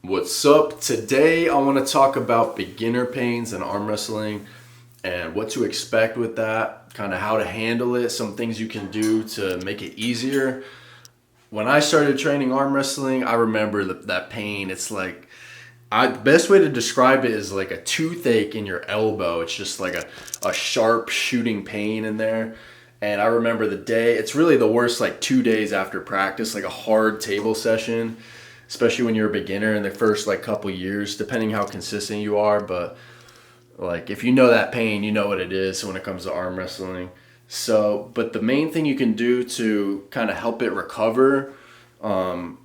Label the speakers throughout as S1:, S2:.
S1: What's up? Today I want to talk about beginner pains in arm wrestling and what to expect with that, kind of how to handle it, some things you can do to make it easier. When I started training arm wrestling, I remember that pain. It's like, the best way to describe it is like a toothache in your elbow. It's just like a sharp shooting pain in there. And I remember the day, it's really the worst like 2 days after practice, like a hard table session, especially when you're a beginner in the first like couple years, depending how consistent you are. But like if you know that pain, you know what it is when it comes to arm wrestling. So, but the main thing you can do to kind of help it recover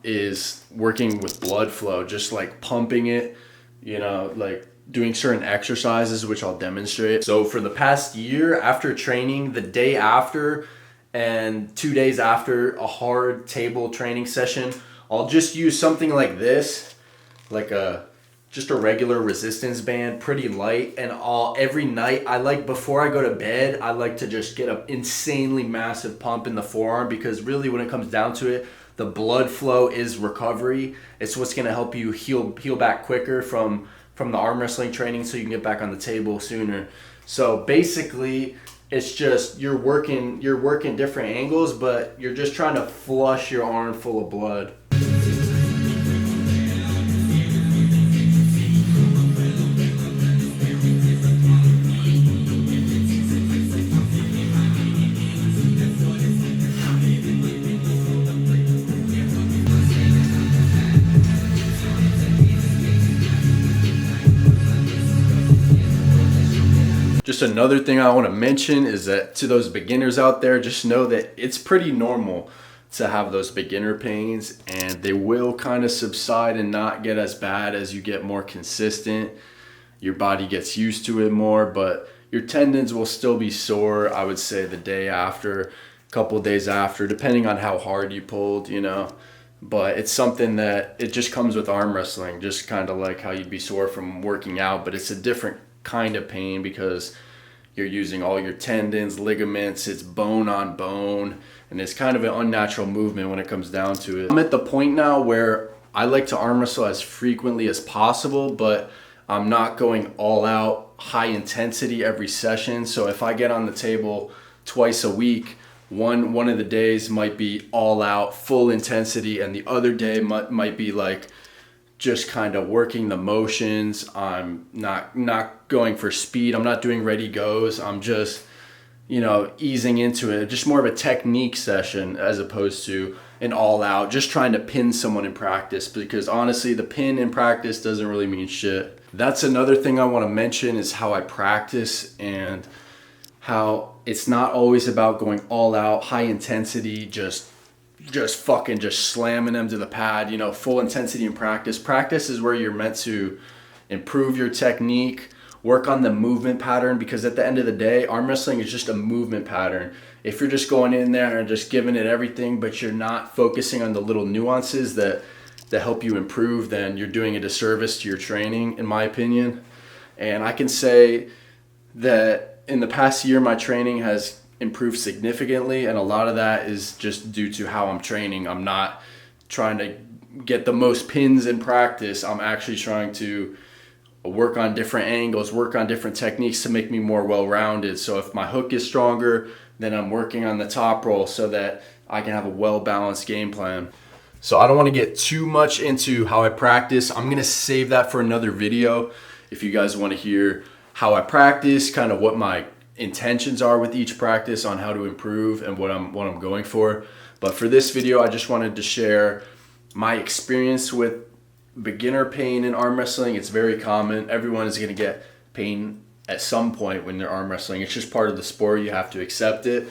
S1: is working with blood flow, just like pumping it, like doing certain exercises, which I'll demonstrate. So for the past year, after training, the day after and 2 days after a hard table training session, I'll just use something like this, like just a regular resistance band, pretty light. And every night, before I go to bed, I like to just get an insanely massive pump in the forearm, because really when it comes down to it, the blood flow is recovery. It's what's going to help you heal back quicker from the arm wrestling training, so you can get back on the table sooner. So basically, it's just you're working different angles, but you're just trying to flush your arm full of blood. Just another thing I want to mention is that to those beginners out there, just know that it's pretty normal to have those beginner pains, and they will kind of subside and not get as bad as you get more consistent. Your body gets used to it more, but your tendons will still be sore, I would say, the day after, a couple days after, depending on how hard you pulled, But it's something that it just comes with arm wrestling, just kind of like how you'd be sore from working out, but it's a different kind of pain because you're using all your tendons, ligaments, it's bone on bone, and it's kind of an unnatural movement when it comes down to it. I'm at the point now where I like to arm wrestle as frequently as possible, but I'm not going all out high intensity every session. So if I get on the table twice a week, one of the days might be all out full intensity, and the other day might be like just kind of working the motions. I'm not going for speed. I'm not doing ready goes. I'm just, easing into it. Just more of a technique session as opposed to an all out, just trying to pin someone in practice, because honestly, the pin in practice doesn't really mean shit. That's another thing I want to mention is how I practice, and how it's not always about going all out, high intensity, just slamming them to the pad, full intensity in practice. Practice is where you're meant to improve your technique, work on the movement pattern, because at the end of the day, arm wrestling is just a movement pattern. If you're just going in there and just giving it everything, but you're not focusing on the little nuances that help you improve, then you're doing a disservice to your training, in my opinion. And I can say that in the past year, my training has improved significantly, and a lot of that is just due to how I'm training. I'm not trying to get the most pins in practice. I'm actually trying to work on different angles, work on different techniques to make me more well-rounded. So if my hook is stronger, then I'm working on the top roll so that I can have a well-balanced game plan. So I don't want to get too much into how I practice. I'm going to save that for another video. If you guys want to hear how I practice, kind of what my intentions are with each practice on how to improve and what I'm going for. But for this video, I just wanted to share my experience with beginner pain in arm wrestling. It's very common. Everyone is going to get pain at some point when they're arm wrestling. It's just part of the sport. You have to accept it.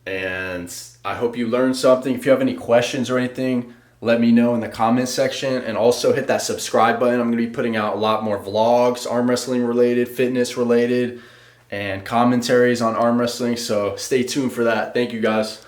S1: And I hope you learned something. If you have any questions or anything, let me know in the comment section, and also hit that subscribe button. I'm going to be putting out a lot more vlogs, arm wrestling related, fitness related, and commentaries on arm wrestling. So stay tuned for that. Thank you guys.